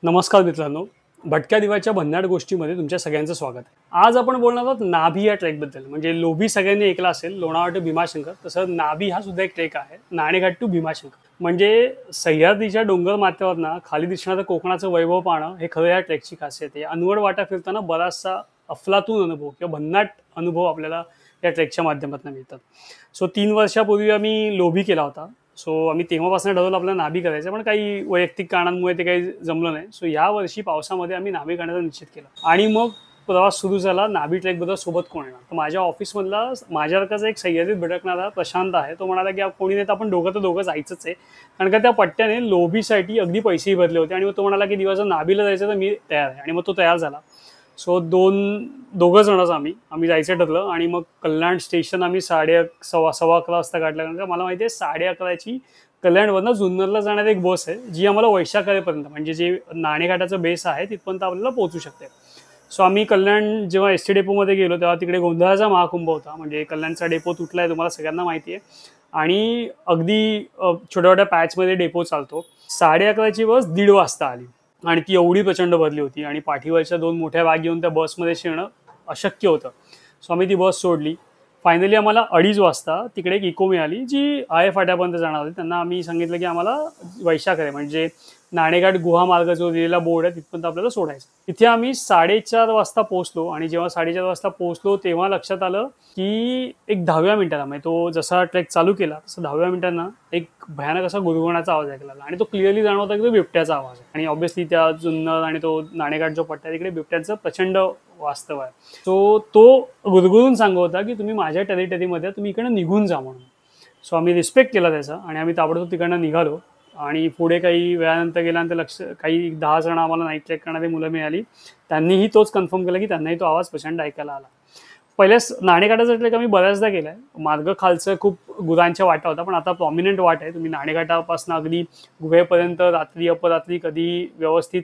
नमस्कार मित्रांनो, भटक्या दिव्याच्या भन्नाट गोष्टीमध्ये तुमच्या सगळ्यांचं स्वागत आहे। आज आपण बोलणार आहोत नाभी या ट्रेकबद्दल। म्हणजे लोभी सगळ्यांनी ऐकला असेल, लोणावळा टू भीमाशंकर, तसं नाभी हा सुद्धा एक ट्रेक आहे, नाणेघाट टू भीमाशंकर। म्हणजे सह्याद्रीच्या डोंगर माथ्यावरनं खाली दिसणारं कोकणाचं वैभव पाहणं हे खरं या ट्रेकची खासियत आहे। अनवड वाटा फिरताना बराचसा अफलातून अनुभव किंवा भन्नाट अनुभव आपल्याला या ट्रेकच्या माध्यमातून मिळतात। सो 3 वर्षापूर्वी आम्ही लोभी केला होता। सो आम्ही तेव्हापासून ठरवलं आपल्याला नाभी करायचं, पण काही वैयक्तिक कारणांमुळे ते काही जमलं नाही। सो या वर्षी पावसामध्ये आम्ही नाभी करण्याचा निश्चित केला आणि मग प्रवास सुरू झाला। नाभी ट्रेकबद्दल सोबत कोण येणार, तर माझ्या ऑफिसमधला माझ्यासारखाच एक सह्याद्रीत भटकणारा प्रशांत आहे। तो म्हणाला की कोणी नाही तर आपण दोघं जायचंच आहे, कारण का त्या पट्ट्याने लोभीसाठी अगदी पैसेही भरले होते। आणि मग तो म्हणाला की दिवसा नाभीला जायचं तर मी तयार आहे, आणि मग तो तयार झाला। सो दोघं जणच आम्ही जायचं ठरलं। आणि मग कल्याण स्टेशन आम्ही सव्वा 11 वाजता काढलं, कारण का मला माहिती आहे 11:30ची कल्याणवरनं जुन्नरला जाणारी एक बस आहे, जी आम्हाला वैशाखापर्यंत म्हणजे जे नाणेघाटाचं बेस आहे तिथपर्यंत आपल्याला पोहोचू शकते। सो आम्ही कल्याण जेव्हा एस टी डेपोमध्ये गेलो तेव्हा तिकडे गोंधळाचा महाकुंभ होता। म्हणजे कल्याणचा डेपो तुटला आहे, तुम्हाला सगळ्यांना माहिती आहे, आणि अगदी छोट्या छोट्या पॅचमध्ये डेपो चालतो। 11:30ची बस 1:30 वाजता आली आणि ती एवढी प्रचंड भरली होती, आणि पाठीवरच्या 2 मोठ्या बॅग घेऊन त्या बसमध्ये शिरणं अशक्य होतं। सो आम्ही ती बस सोडली। फायनली आम्हाला 2:30 वाजता तिकडे एक इको मिळाली, जी आय फाट्यापर्यंत जाणार होती। त्यांना आम्ही सांगितलं की आम्हाला वैशाख म्हणजे नाणेघाट गुहा मार्ग जो दिलेला बोर्ड आहे तिथपर्यंत आपल्याला सोडायचं। तिथे आम्ही 4:30 वाजता पोहोचलो, आणि जेव्हा 4:30 वाजता पोहोचलो तेव्हा लक्षात आलं की एक 10व्या मिनिटाला, म्हणजे तो जसा ट्रेक चालू केला तसं 10व्या मिनिटांना एक भयानक असा गुरगुरण्याचा आवाज ऐकला, आणि तो क्लिअरली जाणवता की तो बिबट्याचा आवाज आहे। आणि ऑब्व्हियसली त्या जुन्नर आणि तो नाणेघाट जो पट्टा तिकडे बिबट्यांचं प्रचंड वास्तव आहे। सो तो गुरगुरून सांगत होता की तुम्ही माझ्या टेरिटरीमध्ये, तुम्ही इकडनं निघून जा म्हणून। सो आम्ही रिस्पेक्ट केला त्याचा, आणि आम्ही ताबडतोब तिकडनं निघालो। आणि पुढे काही वेळानंतर गेल्यानंतर काही 10 जण आम्हाला नाईट ट्रेक करणारी मुलं मिळाली। त्यांनीही तोच कन्फर्म केला की त्यांनाही तो आवाज प्रचंड ऐकायला आला। पहिल्याच नाणेघाटाचा ट्रेक आम्ही बऱ्याचदा केलाय। मार्ग खालचं खूप गुरांच्या वाटा होता, पण आता प्रॉमिनंट वाट आहे। तुम्ही नाणेघाटापासून अगदी गुहेपर्यंत रात्री अपरात्री कधी व्यवस्थित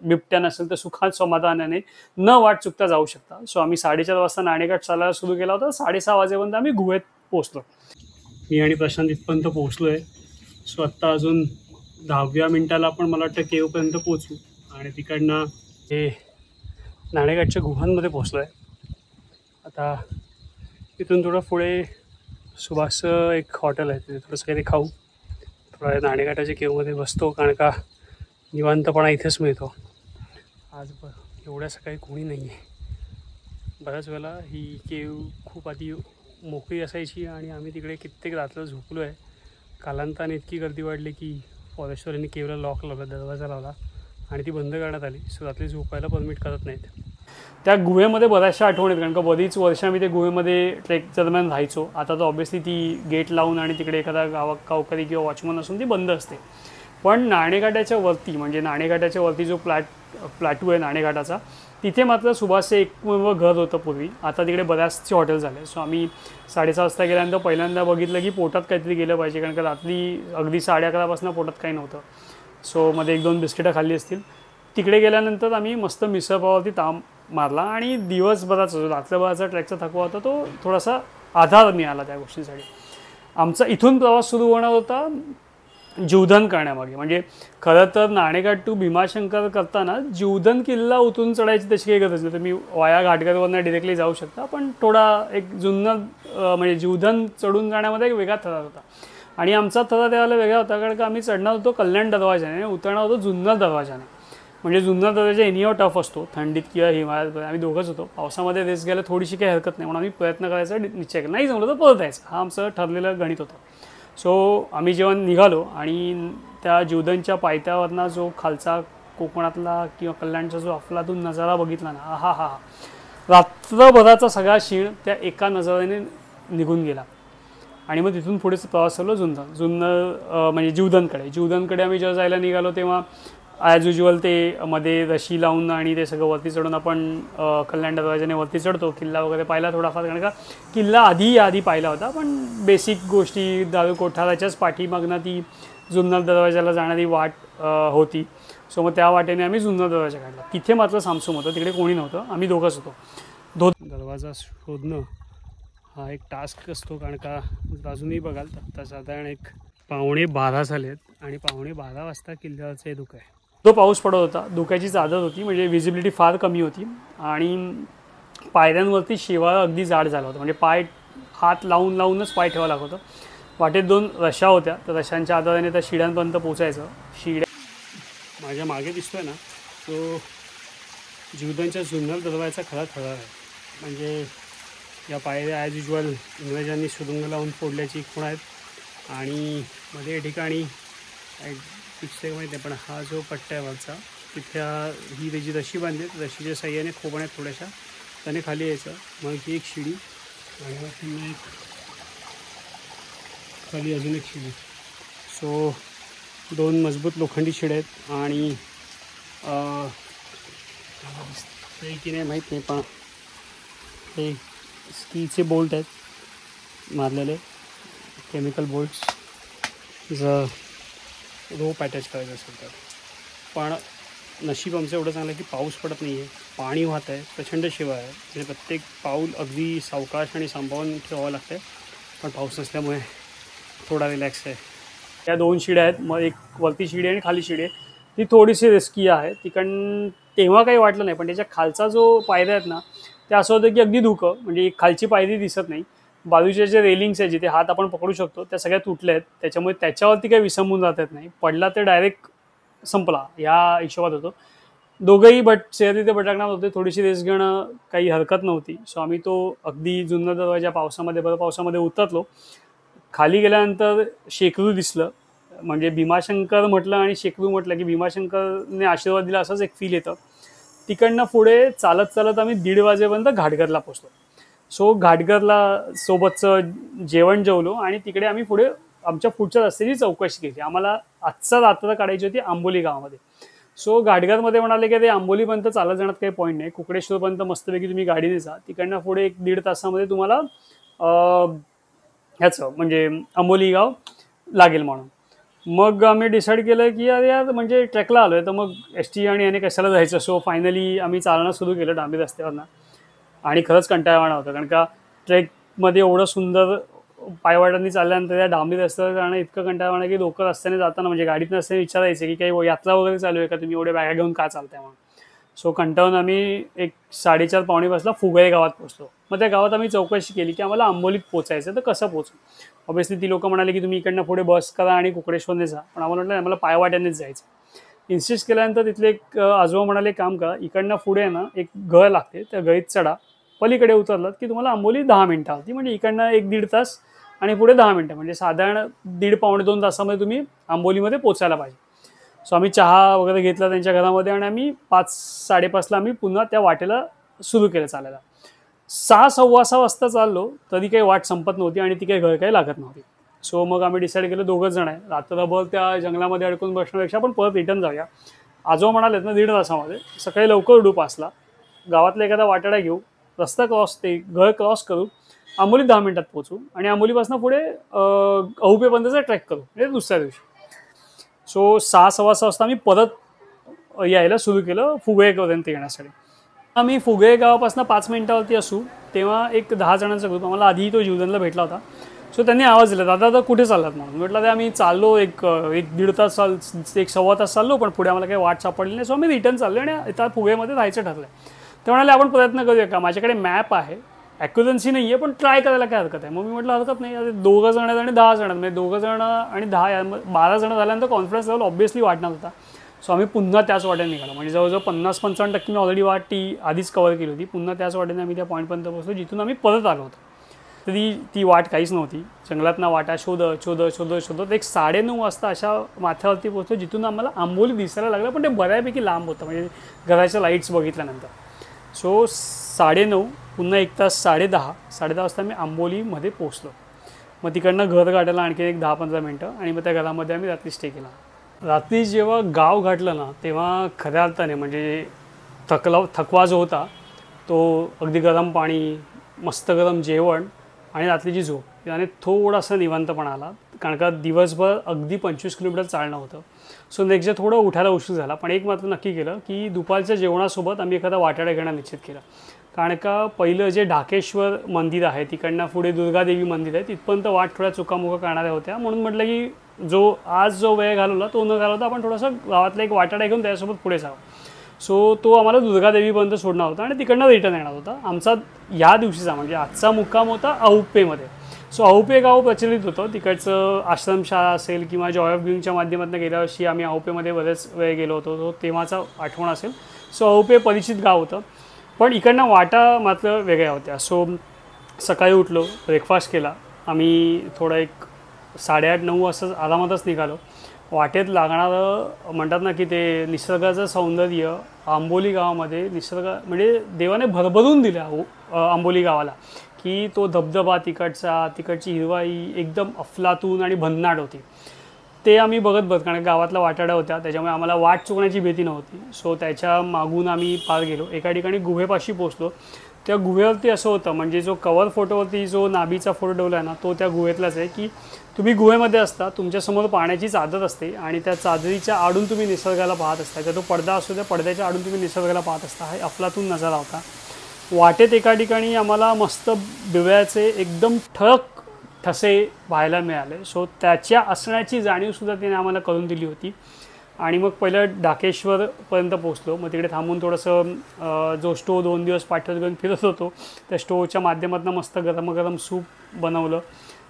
बिबट्या नसेल तर सुखात समाधानाने न वाट चुकता जाऊ शकता। सो आम्ही 4:30 वाजता नाणेघाट चालायला सुरू केला होता। 6:30 वाजेपर्यंत आम्ही गुहेत पोहोचलो। मी आणि प्रशांत इथपर्यंत पोहोचलोय। सो आत्ता अजून 10व्या मिनिटाला आपण मला वाटतं केवपर्यंत पोहोचू, आणि तिकडनं हे नाणेघाटच्या गुहांमध्ये पोहोचलो आहे। आता तिथून थोडं पुढे सुभाष एक हॉटेल आहे, तिथे थोडंसं काही खाऊ, थोडं नाणेघाटाच्या केवमध्ये बसतो, कारण का निवांतपणा इथेच मिळतो। आज एवढ्या सकाळी कोणी नाही आहे। बऱ्याच वेळेला ही केव खूप आधी मोकळी असायची, आणि आम्ही तिकडे कित्येक रात्र झोपलो आहे। कालांतराने इतकी गर्दी वाढली की फॉरेस्टवाल्यांनी केवला लॉक लावला, दरवाजा लावला, आणि ती बंद करण्यात आली। सो रात्री झोपायला परमिट करत नाहीत। त्या गुहेमध्ये बऱ्याचशा आठवणी आहेत, कारण का बरीच वर्ष आम्ही ते गुहेमध्ये ट्रेक दरम्यान राहायचो। आता तर ऑब्व्हियसली ती गेट लावून आणि तिकडे एखादा गावकरी किंवा वॉचमन असून ती बंद असते। पण नाणेघाटाच्या वरती, म्हणजे नाणेघाटाच्या वरती जो प्लॅटू आहे नाणेघाटाचा, तिथे मात्र सुभाषचं एकमेव घर होतं पूर्वी। आता तिकडे बऱ्याचशे हॉटेल झाले। सो आम्ही 6:30 वाजता गेल्यानंतर पहिल्यांदा बघितलं की पोटात काहीतरी गेलं पाहिजे, कारण का रात्री अगदी 11:30 पासून पोटात काही नव्हतं। सो मध्ये 1-2 बिस्किटं खाल्ली असतील। तिकडे गेल्यानंतर आम्ही मस्त मिसळपावावरती ताम मारला, आणि दिवसभराचा जो रात्रभराचा ट्रॅकचा थकवा होता तो थोडासा आधार मिळाला त्या गोष्टींसाठी। आमचा इथून प्रवास सुरू होणार होता जीवधन करण्यामागे। म्हणजे खरं तर नाणेघाट टू भीमाशंकर करताना जीवधन किल्ला उतरून चढायची तशी काही गरज नाही, तुम्ही वाया घाटघरवरनं डिरेक्टली जाऊ शकता। पण थोडा एक जुन्नर म्हणजे जीवधन चढून जाण्यामध्ये एक वेगळा थरार होता, आणि आमचा थरार त्यावेळेला वेगळा होता, कारण का आम्ही चढणार होतो कल्याण दरवाजाने, उतरणार होतो जुन्नर दरवाजाने। म्हणजे जुन्नर दरवाजा एनिहाव टफ असतो, थंडीत किंवा हिवाळ्यात। आम्ही दोघंच होतो, पावसामध्ये रेस घ्यायला थोडीशी काही हरकत नाही, म्हणून आम्ही प्रयत्न करायचा निश्चय केला। नाही जमलं तर परत यायचं, हा आमचं ठरलेलं गणित होतं। सो आम्ही जेव्हा निघालो आणि त्या जीवधनच्या पायथ्यावरनं जो खालचा कोकणातला किंवा कल्याणचा जो अफलातून नजारा बघितला ना, हा हा हा, रात्रभराचा सगळा शीण त्या एका नजाऱ्याने निघून गेला। आणि मग तिथून पुढे प्रवास चाललो जुन्नर म्हणजे जीवधनकडे आम्ही जेव्हा जायला निघालो तेव्हा ॲज युज्युअल ते मध्ये रशी लावून आणि ते सगळं वरती चढून आपण कल्याण दरवाजाने वरती चढतो। किल्ला वगैरे पाहिला थोडाफार, कारण का किल्ला आधी पाहिला होता, पण बेसिक गोष्टी दारू कोठाराच्याच पाठीमागनं ती जुन्नर दरवाजाला जाणारी वाट होती। सो मग त्या वाटेने आम्ही जुन्नर दरवाजा काढला। तिथे मात्र सामसूम होतं, तिकडे कोणी नव्हतं, आम्ही दोघंच होतो। दरवाजा शोधणं हा एक टास्क असतो, कारण का अजूनही बघाल तर साधारण एक 11:15 झालेत, आणि 11:15 वाजता किल्ल्यावरचं हे दुःख आहे। तो पाऊस पडत होता, धुक्याची चादर होती, म्हणजे विजिबिलिटी फार कमी होती आणि पायऱ्यांवरती शेवाळं अगदी जाड झालं होतं, म्हणजे पाय हात लावूनच पाय ठेवावं लागत होतं. वाटेत 2 रश्या होत्या, तर रश्यांच्या आधाराने त्या शिड्यांपर्यंत पोचायचं. शिड्या माझ्या मागे दिसतोय ना, तो जीवदानच्या जुन्नर दरवाजाचा खरा थळा आहे. म्हणजे या पायऱ्या ॲज युजल इंग्रजांनी सुरुंग लावून फोडल्याची खूण आहेत आणि मध्ये या ठिकाणी पिक्चर माहीत नाही, पण हा जो पट्टा आहे वरचा, तिथे ही त्याची रशी बांधली, रशीच्या साह्याने खोबण्यात थोड्याशा त्याने खाली यायचं. मग ही एक शिडी आणि मग पुन्हा एक खाली अजून एक शिडी. सो 2 मजबूत लोखंडी शिड्या आहेत आणि की नाही माहीत नाही, पण हे स्टीलचे बोल्ट आहेत मारलेले, केमिकल बोल्ट्स. जर रोप अटॅच करायचं असेल तर. पण नशीब आमचं एवढं चांगलं आहे की पाऊस पडत नाही आहे, पाणी वाहत आहे, प्रचंड शिवार आहे, म्हणजे प्रत्येक पाऊल अगदी सावकाश आणि सांभाळून ठेवावं लागतं आहे. पण पाऊस नसल्यामुळे थोडा रिलॅक्स आहे. या 2 शिड्या आहेत, मग एक वरती शिडी आणि खाली शिडी आहे. ती थोडीशी रिस्की आहे. तिकडं तेव्हा काही वाटलं नाही, पण त्याच्या खालचा जो पायऱ्या आहेत ना, ते असं होतं की अगदी धुकं, म्हणजे खालची पायरी दिसत नाही. बाजूच्या जे रेलिंग्स आहेत जिथे हात आपण पकडू शकतो त्या सगळ्या तुटल्या आहेत, त्याच्यामुळे त्याच्यावरती काही विसंबून जात येत नाही. पडला तर डायरेक्ट संपला या हिशोबात होतो. दोघंही तिथे भटकणार होते, थोडीशी रेस घेणं काही हरकत नव्हती. सो आम्ही तो अगदी जुन्नर दरवाजा भर पावसामध्ये उतरलो. खाली गेल्यानंतर शेकरू दिसलं, म्हणजे भीमाशंकर म्हटलं आणि शेकरू म्हटलं की भीमाशंकरने आशीर्वाद दिला असंच एक फील येतं. तिकडनं पुढे चालत आम्ही 1:30 वाजेपर्यंत घाटघरला पोचलो. सो घाटघरला सोबतचं जेवण जेवलो आणि तिकडे आम्ही पुढे आमच्या पुढच्या रस्त्याची चौकशी केली. आम्हाला आजचा रात्र काढायची होती आंबोली गावामध्ये. सो घाटघरमध्ये म्हणाले की ते आंबोलीपर्यंत चालत जाण्यात काही पॉईंट नाही, कुकडेश्वरपर्यंत मस्तपैकी तुम्ही गाडीने जा, तिकडनं पुढे 1-1.5 तासामध्ये तुम्हाला ह्याचं म्हणजे आंबोली गाव लागेल म्हणून. मग आम्ही डिसाईड केलं की अरे यार, म्हणजे ट्रेकला आलो आहे तर मग ST आणि याने कशाला जायचं. सो फायनली आम्ही चालणं सुरू केलं डांबी रस्त्यावरनं आणि खरंच कंटाळवाणा होतं, कारण का ट्रेकमध्ये एवढं सुंदर पायवाटांनी चालल्यानंतर त्या डांबी रस्त्यावर जाणं इतकं कंटाळवाणं की लोक रस्त्याने जाताना म्हणजे गाडीत नसताना विचारायचे की काही यात्रा वगैरे चालू आहे का, तुम्ही एवढे बॅगा घेऊन का चालताय म्हणून. सो कंटाळून आम्ही एक 4:30-पावणे 5ला फुगळे गावात पोचलो. मग त्या गावात आम्ही चौकशी केली की आम्हाला आंबोलीत पोचायचं, तर कसं पोचू. ऑब्व्हियसली ती लोक म्हणाले की तुम्ही इकडनं पुढे बस करा आणि कुकडेश्वरने जा, पण आम्हाला म्हटलं आम्हाला पायवाट्यानेच जायचं. इन्सिस्ट केल्यानंतर तिथले एक आजोबा म्हणाले काम करा, इकडनं पुढे ना एक घर लागते, त्या गळीत चढा, पलीकडे उतरलात की तुम्हाला आंबोली 10 मिनिटं होती, म्हणजे इकडनं 1-1.5 तास आणि पुढे 10 मिनिटं, म्हणजे साधारण 1.5-पावणे-2 तासामध्ये तुम्ही आंबोलीमध्ये पोचायला पाहिजे. सो आम्ही चहा वगैरे घेतला त्यांच्या घरामध्ये आणि आम्ही 5-5:30ला आम्ही पुन्हा त्या वाटेला सुरू केलं चालायला. 6-6:15 वाजता चाललो तरी काही वाट संपत नव्हती आणि ती काही घर काही लागत नव्हती. सो मग आम्ही डिसाईड केलं 2 जण आहे, रात्रभर त्या जंगलामध्ये अडकून बसण्यापेक्षा आपण परत रिटर्न जाऊया. आजोबा म्हणालेत ना 1.5 तासामध्ये. सकाळी लवकर उठू 5ला, गावातला एखादा वाटाडा घेऊ, रस्ता घर क्रॉस करू, आंबोली 10 मिनिटात पोचू आणि आंबोलीपासून पुढे अहुपेपर्यंतचा ट्रॅक करू, म्हणजे दुसऱ्या दिवशी. सो 6-6:15 वाजता आम्ही परत यायला सुरू केलं फुगळेपर्यंत येण्यासाठी. आम्ही फुगळे गावापासून 5 मिनिटावरती असू तेव्हा एक 10 जणांचा ग्रुप आम्हाला आधी तो जीवदानला भेटला होता. सो त्यांनी आवाज दिला, दादा आता कुठे चाललात म्हणून. म्हटलं ते आम्ही चाललो एक 1-1.5 तास 1-1.15 तास चाललो, पण पुढे आम्हाला काही वाट सापडली नाही. सो आम्ही रिटर्न चाललो आणि आता फुगळेमध्ये राहायचं ठरलं. ते म्हणाले आपण प्रयत्न करूया का, माझ्याकडे मॅप आहे, ॲक्युरन्सी नाही आहे, पण ट्राय करायला काय हरकत आहे. मग मी म्हटलं हरकत नाही, आता 2 जण आहेत आणि 10 जण आहेत, म्हणजे 2 जण आणि 10 12 जण झाल्यानंतर कॉन्फिडन्स लेवल ऑब्व्हियसली वाढणार होता. सो आम्ही पुन्हा त्याच वाटेने निघालो, म्हणजे जवळजवळ 50-55% मी ऑलरेडी वाट ती आधीच कव्हर केली होती. पुन्हा त्याच वाटेने आम्ही त्या पॉईंटपर्यंत पोहोचलो जिथून आम्ही परत आलो होतो. तरी ती वाट काहीच नव्हती, जंगलातना वाटा शोधत एक 9:30 वाजता अशा माथ्यावरती पोहोचलो जिथून आम्हाला आंबोली दिसायला लागलं, पण ते बऱ्यापैकी लांब होतं, म्हणजे घराच्या लाईट्स बघितल्यानंतर. सो 9:30 पुन्हा 1 तास 10:30 वाजता मी आंबोलीमध्ये पोचलो. मग तिकडनं घर गाठायला आणखी एक 10-15 मिनटं आणि मग त्या घरामध्ये आम्ही रात्री स्टे केला. रात्री जेव्हा गाव गाठलं ना तेव्हा खऱ्या अर्थाने म्हणजे थकवा जो होता तो अगदी गरम पाणी, मस्त गरम जेवण आणि रात्रीची झोप याने थोडासा निवांतपणा आला, कारण का दिवसभर अगदी 25 किलोमीटर चालणं होतं. सो नेक्स्ट डे थोडं उठायला उशीर झाला, पण एक मात्र नक्की केलं की दुपारच्या जेवणासोबत आम्ही एखादा वाटाडा घेणं निश्चित केलं. कारण का पहिलं जे ढाकेश्वर मंदिर आहे तिकडनं पुढे दुर्गादेवी मंदिर आहे, तिथपर्यंत वाट थोड्या चुकामुका करणाऱ्या होत्या, म्हणून म्हटलं की जो आज जो वेळ घालवला तो न घालवता आपण थोडंसं गावातला एक वाटाडा घेऊन त्याच्यासोबत पुढे जावं. सो तो आम्हाला दुर्गादेवीपर्यंत सोडणार होता आणि तिकडनं रिटर्न येणार होता. आमचा या दिवशीचा म्हणजे आजचा मुक्काम होता औपेमध्ये. सो औपे गाव प्रचलित होतं, तिकडचं आश्रमशाळा असेल किंवा जॉय ऑफ गिविंगच्या माध्यमातून गेल्या वर्षी आम्ही औपेमध्ये बरेच वेळ गेलो होतो, तो तेव्हाचा आठवण असेल. सो औपे परिचित गाव होतं, पण इकडनं वाटा मात्र वेगळ्या होत्या. सो सकाळी उठलो, ब्रेकफास्ट केला, आम्ही थोडं एक 8:30-9 असं आरामातच निघालो. वाटेत लागणारं म्हणतात ना की ते निसर्गाचं सौंदर्य आंबोली गावामध्ये निसर्ग म्हणजे देवाने भरभरून दिलं आंबोली गावाला, की तो धबधबा तिकडची हिरवाई एकदम अफलातून आणि भन्नाट होती. ते आम्ही बघत कारण गावातला वाटाडा होत्या त्याच्यामुळे आम्हाला वाट चुकण्याची भीती नव्हती. सो त्याच्या मागून आम्ही पार गेलो, एका ठिकाणी गुहेपाशी पोचलो. त्या गुहेवरती असं होतं, म्हणजे जो कवर फोटोवरती जो नाभीचा फोटो ठेवला आहे ना तो त्या गुहेतलाच आहे, की तुम्ही गुहेमध्ये असता, तुमच्यासमोर पाण्याची चादर असते आणि त्या चादरीच्या आडून तुम्ही निसर्गाला पाहत असता, किंवा तो पडदा असतो त्या पडद्याच्या आडून तुम्ही निसर्गाला पाहत असता. हा अफलातून नजारा होता. वाटेत एका ठिकाणी आम्हाला मस्त बिव्याचे एकदम ठळक ठसे पाहायला मिळाले. सो त्याच्या असण्याची जाणीवसुद्धा तिने आम्हाला करून दिली होती. आणि मग पहिलं डाकेश्वरपर्यंत पोचलो. मग तिकडे थांबून थोडंसं जो स्टोव 2 दिवस पाठवत घेऊन फिरत होतो त्या स्टोवच्या माध्यमातून मस्त गरम सूप बनवलं.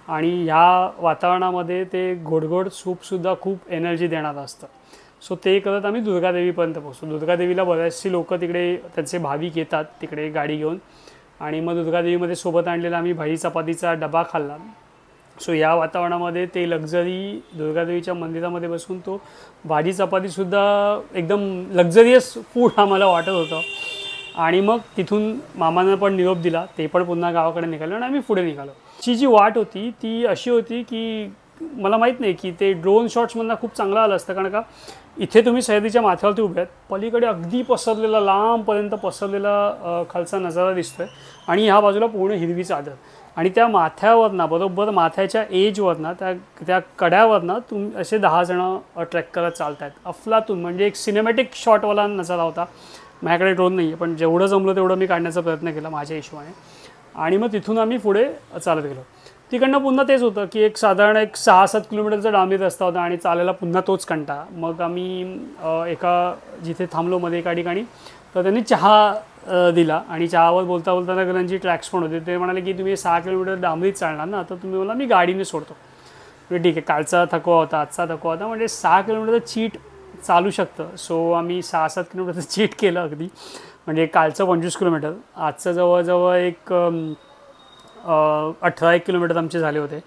आणि ह्या वातावरणामध्ये ते गोडगोड सूपसुद्धा खूप एनर्जी देणारं असतं. सो ते करत आम्ही दुर्गादेवीपर्यंत पोचलो. दुर्गादेवीला बरेचसे लोक तिकडे त्यांचे भाविक येतात तिकडे गाडी घेऊन. आणि मग दुर्गादेवीमध्ये सोबत आणलेला आम्ही भाजी चपातीचा डबा खाल्ला. सो या वातावरणामध्ये ते लक्झरी दुर्गादेवीच्या मंदिरामध्ये बसून तो भाजी चपातीसुद्धा एकदम लक्झरियस फूड आम्हाला वाटत होतं. आणि मग तिथून मामांना पण निरोप दिला, ते पण पुन्हा गावाकडे निघालो आणि आम्ही पुढे निघालो. ची जी वाट होती ती अशी होती की मला माहीत नाही की ते ड्रोन शॉट्समधनं खूप चांगलं आलं असतं, कारण का इथे तुम्ही सह्याद्रीच्या माथ्यावरती उभे आहेत, पलीकडे अगदी पसरलेला लांबपर्यंत पसरलेला खालचा नजारा दिसतो आहे आणि ह्या बाजूला पूर्ण हिरवी चादर. आणि त्या माथ्यावरनं बरोबर माथ्याच्या एजवरनं त्या कड्यावरनं तुम्ही असे 10 जणं ट्रॅक करत चालत आहेत. अफलातून म्हणजे एक सिनेमॅटिक शॉटवाला नजारा होता. माझ्याकडे ड्रोन नाही आहे, पण जेवढं जमलं तेवढं मी काढण्याचा प्रयत्न केला माझ्या हिशोबाने. आणि मग तिथून आम्ही पुढे चालत गेलो. तिकडनं पुन्हा तेच होतं की एक साधारण 6-7 किलोमीटरचा डांबरी रस्ता होता आणि चालायला पुन्हा तोच कंटाळा. मग आम्ही एका जिथे थांबलो मध्ये एका ठिकाणी, तर त्यांनी चहा दिला आणि चहावर बोलता बोलताना त्यांची ट्रॅक्स पण होते. ते म्हणाले की तुम्ही 6 किलोमीटर डांबरीत चालणार ना, तर तुम्ही मला मी गाडीने सोडतो. म्हणजे ठीक आहे, कालचा थकवा होता आजचा थकवा होता, म्हणजे 6 किलोमीटरचं चीट चालू शकतं. सो आम्ही 6-7 किलोमीटरचं चीट केलं अगदी. म्हणजे कालचं 25 किलोमीटर, आजचं जवळजवळ एक 18-1 किलोमीटर आमचे झाले होते.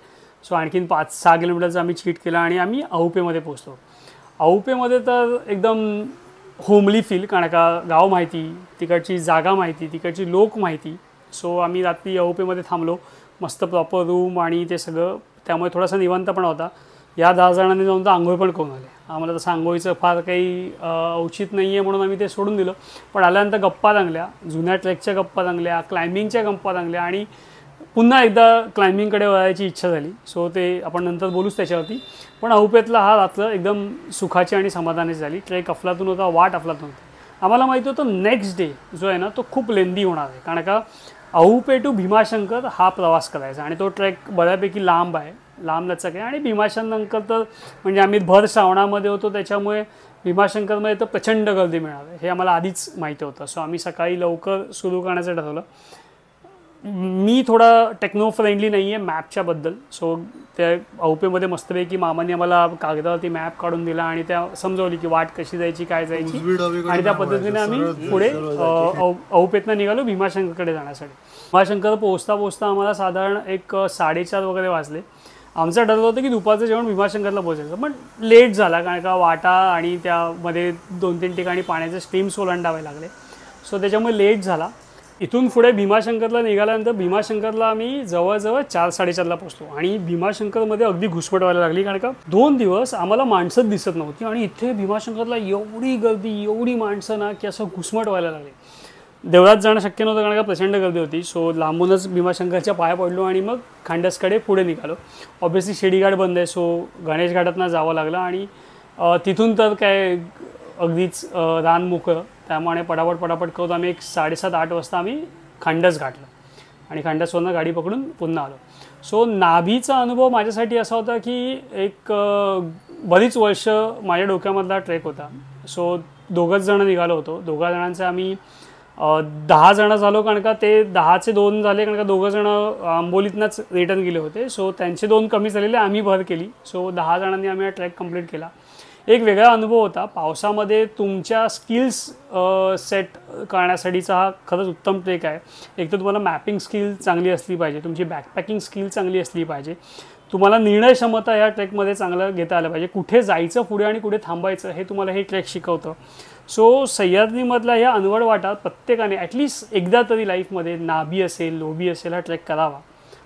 सो आणखीन 5-6 किलोमीटरचं आम्ही चीट केलं आणि आम्ही औपेमध्ये पोचलो. औपेमध्ये तर एकदम होमली फील, कारण का गाव माहिती, तिकडची जागा माहिती, तिकडची लोक माहिती. सो आम्ही रात्री औपेमध्ये थांबलो, मस्त प्रॉपर रूम आणि ते सगळं, त्यामुळे थोडासा निवांतपणा होता. या 10 जणांनी जाऊन तर आंघोळ पण करून आले. आम्हाला तसं आंघोळीचं फार काही औचित नाही आहे म्हणून आम्ही ते सोडून दिलं. पण आल्यानंतर गप्पा रंगल्या, जुन्या ट्रेकच्या गप्पा रंगल्या, क्लाइम्बिंगच्या गप्पा रंगल्या आणि पुन्हा एकदा क्लाइम्बिंगकडे वळायची इच्छा झाली. सो ते आपण नंतर बोलूच त्याच्यावरती. पण औपेतला हा रात्र एकदम सुखाची आणि समाधानाची झाली. ट्रेक अफलातून होता, वाट अफलातून होती. आम्हाला माहिती होतं नेक्स्ट डे जो आहे ना तो खूप लेंदी होणार आहे, कारण का औपे टू भीमाशंकर हा प्रवास करायचा आणि तो ट्रेक बऱ्यापैकी लांब आहे, लांब लचक आहे. आणि भीमाशंकर तर म्हणजे आम्ही भर श्रावणामध्ये होतो, त्याच्यामुळे भीमाशंकरमध्ये तर प्रचंड गर्दी मिळणार आहे हे आम्हाला आधीच माहिती होतं. सो आम्ही सकाळी लवकर सुरू करण्याचं ठरवलं. मी थोडा टेक्नो फ्रेंडली नाही आहे मॅपच्याबद्दल. सो त्या औपेमध्ये मस्तपैकी मामांनी आम्हाला कागदावरती मॅप काढून दिला आणि त्या समजवली की वाट कशी जायची काय जायची, आणि त्या पद्धतीने आम्ही पुढे औपेतनं निघालो भीमाशंकरकडे जाण्यासाठी. भीमाशंकर पोचता आम्हाला साधारण एक 4:30 वगैरे वाजले. आमचं ठरलं होतं की दुपारचं जेवण भीमाशंकरला पोचायचं, पण लेट झाला, कारण का वाटा आणि त्यामध्ये 2-3 ठिकाणी पाण्याचे स्ट्रीम्स ओलांडावे लागले. सो त्याच्यामुळे लेट झाला. इथून पुढे भीमाशंकरला निघाल्यानंतर भीमाशंकरला आम्ही जवळजवळ 4-4:30ला पोचलो आणि भीमाशंकरमध्ये अगदी घुसमट व्हायला लागली, कारण का 2 दिवस आम्हाला माणसंच दिसत नव्हती आणि इथे भीमाशंकरला एवढी गर्दी, एवढी माणसं ना की असं घुसमट व्हायला लागली. देवळात जाणं शक्य नव्हतं, कारण का प्रचंड गर्दी होती. सो लांबूनच भीमाशंकरच्या पाया पडलो आणि मग खांडसकडे पुढे निघालो. ऑब्व्हियसली शिडीघाट बंद आहे, सो गणेश घाटातनं जावं लागलं आणि तिथून तर काय अगदीच रान मोकळं, त्यामुळे पटापट करत आम्ही एक 7:30-8 वाजता आम्ही खांडस गाठलं. आणि खांड्यासवरनं गाडी पकडून पुन्हा आलो. सो नाभीचा अनुभव माझ्यासाठी असा होता की एक बरीच वर्ष माझ्या डोक्यामधला ट्रेक होता. सो 2 जण निघालो होतो. 2 जणांचे आम्ही 10 जण झालो, कारण का ते 10चे 2 झाले, कारण का 2 जण आंबोलीतनंच रिटर्न गेले होते. सो त्यांचे 2 कमी झालेले, आम्ही भर केली. सो 10 जणांनी आम्ही हा ट्रेक कंप्लीट केला. एक वेगळा अनुभव होता. पावसामध्ये तुमच्या स्किल्स सेट करण्यासाठीचा हा खरंच उत्तम ट्रेक आहे. एक तर तुम्हाला मॅपिंग स्किल चांगली असली पाहिजे, तुमची बॅकपॅकिंग स्किल चांगली असली पाहिजे, तुम्हाला निर्णय क्षमता या ट्रेकमध्ये चांगलं घेता आलं पाहिजे, कुठे जायचं पुढे आणि कुठे थांबायचं हे तुम्हाला हे ट्रेक शिकवतं. सो सह्याद्रीमधल्या ह्या अनवट वाटात प्रत्येकाने ॲटलिस्ट एकदा तरी लाईफमध्ये नाभी असेल, लोभी असेल, हा ट्रेक करावा,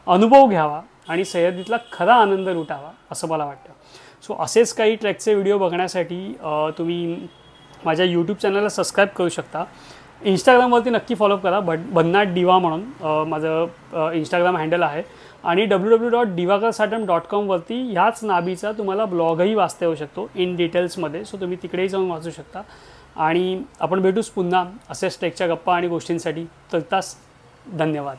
अनुभव घ्यावा आणि सह्याद्रीतला खरा आनंद लुटावा असं मला वाटतं. सो असेच काही ट्रेकचे व्हिडिओ बघण्यासाठी तुम्ही माझ्या यूट्यूब चॅनलला सबस्क्राईब करू शकता. इंस्टाग्रामवरती नक्की फॉलो करा, भन्नाट दिवा म्हणून माझं इंस्टाग्राम हँडल आहे. आणि www.divakarsatam.com वरती ह्याच नाभीचा तुम्हाला ब्लॉगही वाचता येऊ शकतो इन डिटेल्समध्ये. सो तुम्ही तिकडेही जाऊन वाचू शकता. आणि आपण भेटूच पुन्हा असेच ट्रेकच्या गप्पा आणि गोष्टींसाठी. तर तास धन्यवाद.